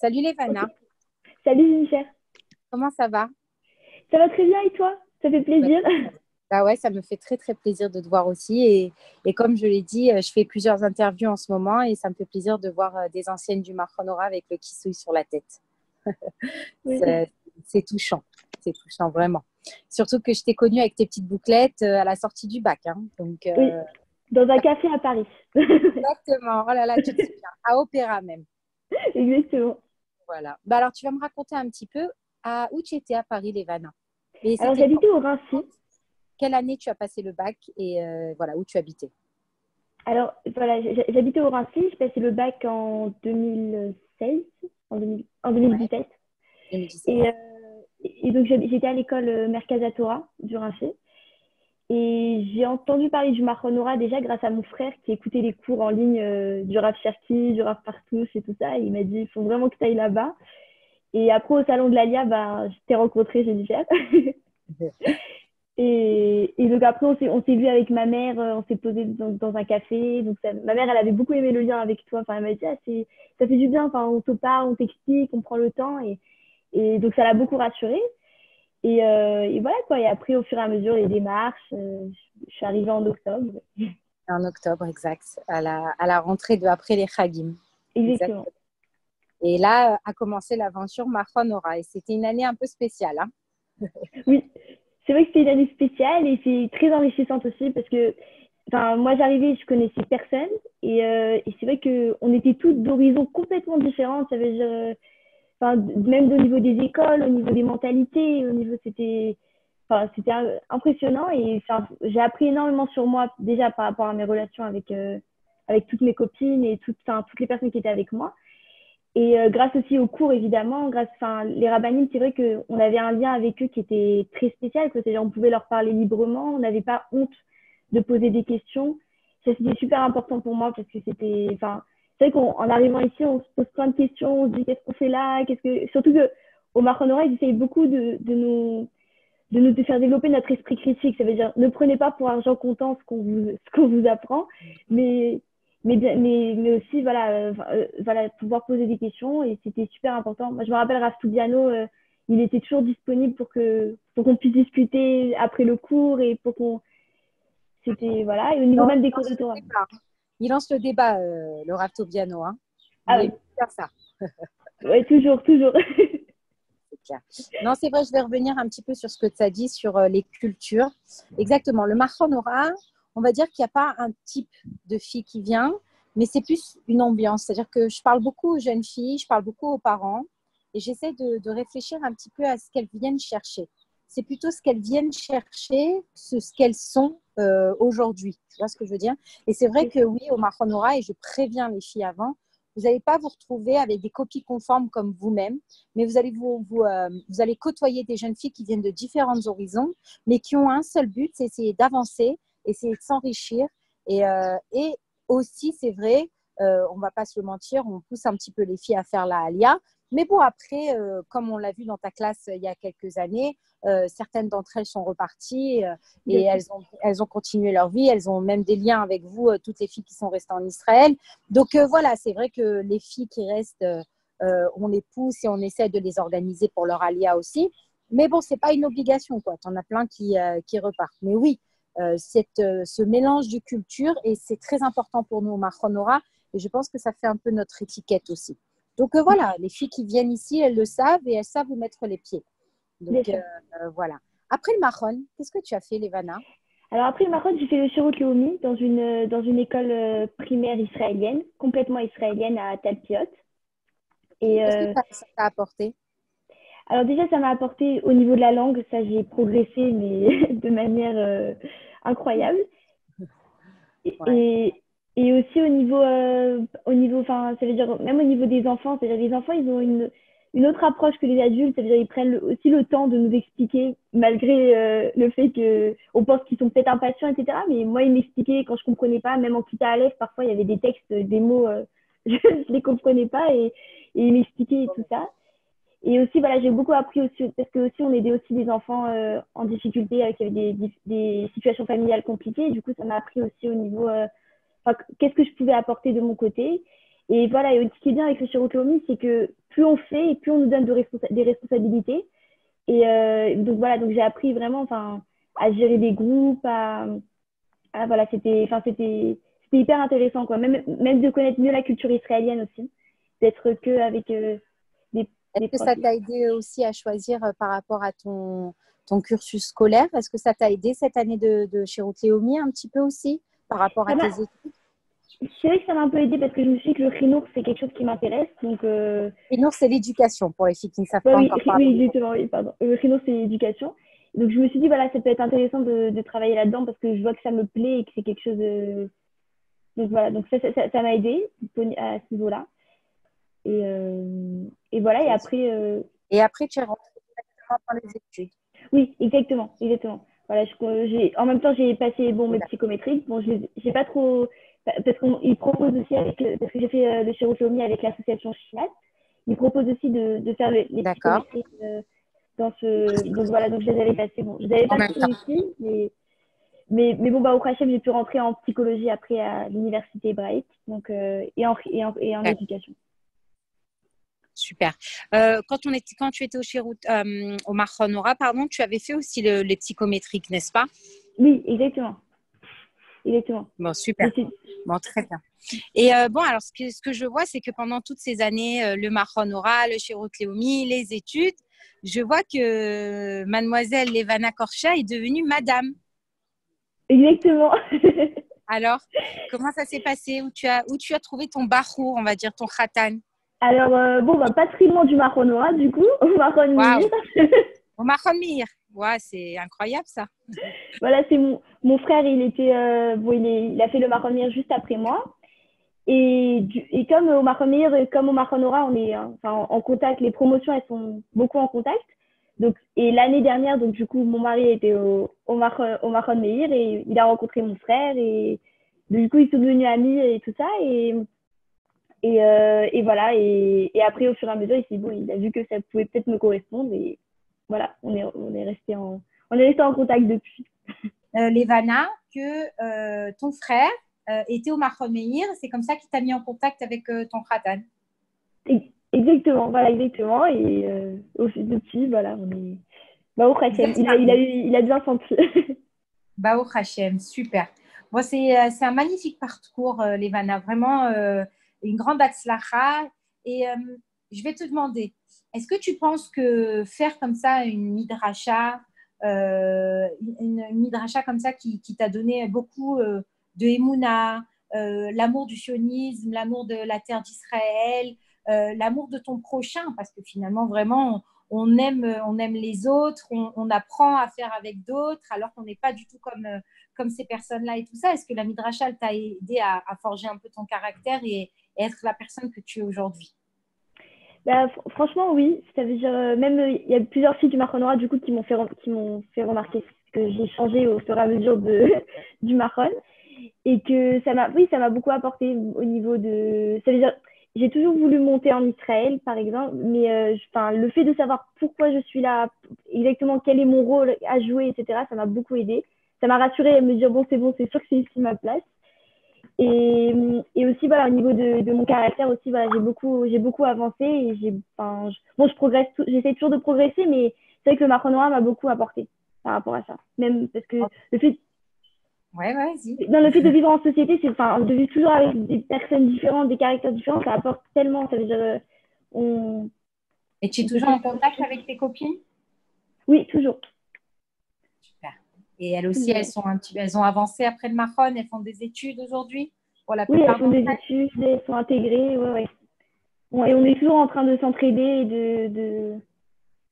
Salut Ok. Lévana, Salut Jennifer. comment ça va? Ça va très bien et toi? Ça fait Ouais, plaisir. bah ouais, ça me fait très très plaisir de te voir aussi. Et comme je l'ai dit, je fais plusieurs interviews en ce moment et ça me fait plaisir de voir des anciennes du Marronora avec le kissouille sur la tête. Oui. C'est touchant, c'est touchant vraiment. Surtout que je t'ai connue avec tes petites bouclettes à la sortie du bac, hein. Donc, Oui, dans un café à Paris. exactement, oh là là, tu te souviens, à Opéra même. Exactement. Voilà. Bah alors, tu vas me raconter un petit peu où tu étais à Paris, Lévana. Et Alors c'était quand? j'habitais au Raincy. Quelle année tu as passé le bac et voilà, où tu habitais? Alors voilà, j'habitais au Raincy. J'ai passé le bac en 2016, en Ouais, 2017. 2017. Et, et donc j'étais à l'école Mercasatora du Raincy. Et j'ai entendu parler du Marronora déjà grâce à mon frère qui écoutait les cours en ligne du Rav Cherki, du Rav Partouche et tout ça. Et il m'a dit, il faut vraiment que tu ailles là-bas. Et après, au salon de l'Alia, bah, je t'ai rencontré, j'ai dit faire. Et donc après, on s'est vu avec ma mère, on s'est posé dans un café. Donc ma mère, elle avait beaucoup aimé le lien avec toi. Enfin, elle m'a dit, ah, ça fait du bien. Enfin, on te parle, on t'explique, on prend le temps. Et donc, ça l'a beaucoup rassurée. Et voilà quoi. Et après, au fur et à mesure, les démarches, je suis arrivée en octobre. En octobre, exact, à la rentrée de après les Chagim. Exact. Exactement. Et là a commencé l'aventure Mahonora. Et c'était une année un peu spéciale, hein. Oui, c'est vrai que c'était une année spéciale et c'est très enrichissante aussi parce que enfin, moi j'arrivais, je connaissais personne et c'est vrai qu'on était toutes d'horizons complètement différents. Ça veut dire, enfin, même au niveau des écoles, au niveau des mentalités, au niveau c'était impressionnant et enfin, j'ai appris énormément sur moi déjà par rapport à mes relations avec toutes mes copines et toutes les personnes qui étaient avec moi. Et grâce aussi aux cours, évidemment, enfin, les rabbinim, c'est vrai qu'on avait un lien avec eux qui était très spécial. C'est-à-dire, on pouvait leur parler librement, on n'avait pas honte de poser des questions. Ça, c'était super important pour moi parce que enfin, c'est vrai qu'en arrivant ici, on se pose plein de questions, on se dit qu'est-ce qu'on fait là, surtout que au Marronora, ils essayent beaucoup de nous faire développer notre esprit critique. Ça veut dire, ne prenez pas pour argent comptant ce qu'on vous apprend, mais mais aussi voilà, pouvoir poser des questions et c'était super important. Moi, je me rappelle Rastudiano, il était toujours disponible pour qu'on puisse discuter après le cours et c'était voilà, et au niveau Non, même il des cours lance de le Torah. débat, hein. Il lance le débat, le Rav Tobiano, hein. Il Ah aime oui, bien ça, ouais, toujours, toujours. c'est clair. Non, c'est vrai, je vais revenir un petit peu sur ce que tu as dit sur les cultures. Exactement. Le Mahonora, on va dire qu'il n'y a pas un type de fille qui vient, mais c'est plus une ambiance. C'est-à-dire que je parle beaucoup aux jeunes filles, je parle beaucoup aux parents et j'essaie de réfléchir un petit peu à ce qu'elles viennent chercher. C'est plutôt ce qu'elles viennent chercher, ce qu'elles sont aujourd'hui. Tu vois ce que je veux dire? Et c'est vrai que oui, au Mahonora, et je préviens les filles avant, vous n'allez pas vous retrouver avec des copies conformes comme vous-même, mais vous allez côtoyer des jeunes filles qui viennent de différents horizons, mais qui ont un seul but, c'est essayer d'avancer, essayer de s'enrichir. Et aussi, c'est vrai, on ne va pas se le mentir, on pousse un petit peu les filles à faire la alia. Mais bon, après, comme on l'a vu dans ta classe il y a quelques années, certaines d'entre elles sont reparties et elles ont continué leur vie. Elles ont même des liens avec vous, toutes les filles qui sont restées en Israël. Donc voilà, c'est vrai que les filles qui restent, on les pousse et on essaie de les organiser pour leur alia aussi. Mais bon, c'est pas une obligation, quoi. Tu en as plein qui repartent. Mais oui, ce mélange de cultures, et c'est très important pour nous au Mahonora, et je pense que ça fait un peu notre étiquette aussi. Donc voilà, les filles qui viennent ici, elles le savent et elles savent où mettre les pieds. Donc Bien sûr. voilà. Après le Mahon, qu'est-ce que tu as fait, Levana? Alors après le Maroc, j'ai fait le Shirut Leomi dans une école primaire israélienne, complètement israélienne à Talpiot. Et Qu'est-ce que ça t'a apporté? alors déjà, ça m'a apporté au niveau de la langue, ça j'ai progressé, mais de manière incroyable. Et, Ouais. et, et aussi au niveau, enfin, ça veut dire même au niveau des enfants, c'est-à-dire les enfants, ils ont une autre approche que les adultes, ça veut dire ils prennent aussi le temps de nous expliquer, malgré le fait qu'on pense qu'ils sont peut-être impatients, etc. Mais moi, ils m'expliquaient quand je comprenais pas, même en Kita Aleph, parfois il y avait des textes, des mots, je les comprenais pas et ils m'expliquaient et tout ça. Et aussi, voilà, j'ai beaucoup appris aussi, parce que aussi, on aidait aussi des enfants en difficulté, qui avaient des situations familiales compliquées. Et du coup, ça m'a appris aussi au niveau, enfin, qu'est-ce que je pouvais apporter de mon côté. Et voilà, et ce qui est bien avec le Shirotomi, c'est que plus on fait et plus on nous donne des responsabilités. Et donc voilà, donc j'ai appris vraiment enfin, à gérer des groupes, voilà, c'était hyper intéressant, quoi. Même de connaître mieux la culture israélienne aussi, d'être que avec Est-ce des que profs. ça t'a aidé aussi à choisir par rapport à ton cursus scolaire? Est-ce que ça t'a aidé cette année de Shirut Leomi un petit peu aussi par rapport à Ça tes m'a, études? c'est vrai que ça m'a un peu aidé parce que je me suis dit que le Rhinour, c'est quelque chose qui m'intéresse. Donc, Et non, c'est l'éducation pour les filles qui ne savent ouais, pas oui, encore oui, parler. exactement, oui, pardon. Le Rhinour, c'est l'éducation. Donc, je me suis dit, voilà, ça peut être intéressant de travailler là-dedans parce que je vois que ça me plaît et que c'est quelque chose de. Donc, voilà, donc ça m'a aidé à ce niveau-là. Et voilà, et Ok. après, Et après, tu es rentrée directement dans les études. oui, exactement, exactement. Voilà, en même temps, j'ai passé bon, Ok, mes psychométriques. Bon, j'ai pas trop. Parce qu'ils proposent aussi, parce que j'ai fait le Shirotomi avec l'association CHINAT, ils proposent aussi de faire les d'accord. psychométriques dans ce. Donc voilà, donc je les avais passées. Bon, je les avais En pas même toutes temps. réussies, mais bon, bah, au Hachem, j'ai pu rentrer en psychologie après à l'université hébraïque, donc, et en Super. éducation. Super. Quand tu étais au Mahonora, pardon, tu avais fait aussi les psychométriques, n'est-ce pas? Oui, exactement. Exactement. Bon, super. Mais c'est- Bon, très bien. Et bon, alors ce que je vois, c'est que pendant toutes ces années, le Mahonora, le Shirut Leomi, les études, je vois que mademoiselle Levana Korcha est devenue madame. Exactement. Alors, comment ça s'est passé? Où tu as trouvé ton bachour, on va dire, ton khatan? Alors, bon, bah, pas très loin du Marron Noir, du coup, au Marron Mir. Waouh! Au Mahon Mir. Ouais, c'est incroyable ça. Voilà, c'est mon frère, il était, bon, il a fait le Marron Mir juste après moi. Et comme au Marron Mir, comme au Marron Nora, on est enfin, en contact, les promotions, elles sont beaucoup en contact. Donc, et l'année dernière, donc du coup, mon mari était au Marron Meir et il a rencontré mon frère et du coup, ils sont devenus amis et tout ça. Et voilà, et après, au fur et à mesure, bon, il a vu que ça pouvait peut-être me correspondre. Et voilà, on est resté en contact depuis. Levana, que ton frère était au Mahon Meir. C'est comme ça qu'il t'a mis en contact avec ton khatan. Exactement, voilà, exactement. Et depuis, voilà, on est. Bah, au Vous Hachem, êtes mariés. il a bien senti. Bao Hachem, super. Bon, c'est un magnifique parcours, Levana. Vraiment une grande atzlacha. Et je vais te demander, est-ce que tu penses que faire comme ça une midrasha comme ça qui t'a donné beaucoup de Emouna, l'amour du sionisme, l'amour de la terre d'Israël, l'amour de ton prochain, parce que finalement, vraiment, on aime les autres, on apprend à faire avec d'autres, alors qu'on n'est pas du tout comme ces personnes-là et tout ça. Est-ce que la midrasha elle t'a aidé à forger un peu ton caractère et être la personne que tu es aujourd'hui? Bah, franchement, oui. Ça veut dire, même, il y a plusieurs filles du Marron Noir, du coup, qui m'ont fait remarquer que j'ai changé au fur et à mesure du Marron. Et que oui, ça m'a beaucoup apporté au niveau de. Ça veut dire, j'ai toujours voulu monter en Israël, par exemple, mais enfin, le fait de savoir pourquoi je suis là, exactement quel est mon rôle à jouer, etc., ça m'a beaucoup aidé. Ça m'a rassuré à me dire, bon, c'est sûr que c'est ici ma place. Et aussi, voilà, au niveau de mon caractère aussi, voilà, j'ai beaucoup avancé et enfin, bon, je progresse, j'essaie toujours de progresser, mais c'est vrai que le Marron Noir m'a beaucoup apporté par rapport à ça. Même parce que le fait, Ouais, ouais, vas-y. dans le fait de vivre en société, enfin, de vivre toujours avec des personnes différentes, des caractères différents, ça apporte tellement. Ça veut dire, on, Et tu es on peut toujours en s'exprimer. contact avec tes copines? Oui, toujours. Super. Et elles aussi, Toujours. elles ont avancé après le Mahon, elles font des études aujourd'hui, pour la Oui, elles plupart font d'entre des elles. études, elles sont intégrées, ouais, ouais. Et on est toujours en train de s'entraider et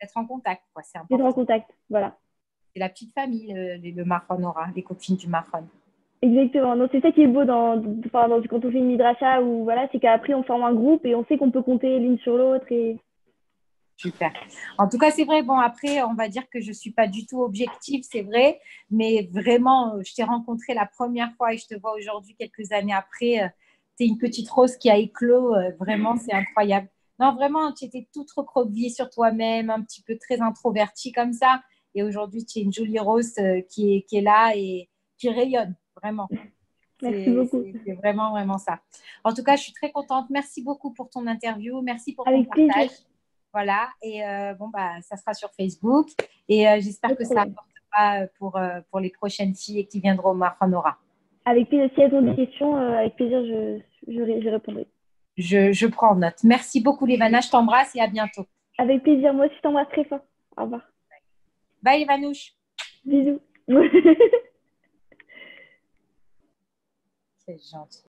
D'être en contact, quoi, c'est d'être en important. contact. Voilà. C'est la petite famille, le Mahon aura, les copines du Mahon. Exactement. Donc, c'est ça qui est beau enfin, quand on fait une midrasha, ou voilà, c'est qu'après, on forme un groupe et on sait qu'on peut compter l'une sur l'autre. Super. En tout cas, c'est vrai. Bon, après, on va dire que je ne suis pas du tout objective, c'est vrai. Mais vraiment, je t'ai rencontré la première fois et je te vois aujourd'hui, quelques années après. Tu es une petite rose qui a éclos. Vraiment, c'est incroyable. Non, vraiment, tu étais toute recroquevillée sur toi-même, un petit peu très introvertie comme ça. Et aujourd'hui, tu es une jolie rose qui est là et qui rayonne, vraiment. Merci beaucoup. C'est vraiment, vraiment ça. En tout cas, je suis très contente. Merci beaucoup pour ton interview. Merci pour ton Avec plaisir. partage. Voilà. Et bon, bah, ça sera sur Facebook. Et j'espère que ça apportera pour les prochaines filles qui viendront au Mahranora. Avec plaisir. Si elles ont des questions, avec plaisir, je répondrai. Je prends note. Merci beaucoup, Lévana. Je t'embrasse et à bientôt. Avec plaisir. Moi aussi, je t'embrasse très fort. Au revoir. Bye, Evanouche. Bisous. C'est gentil.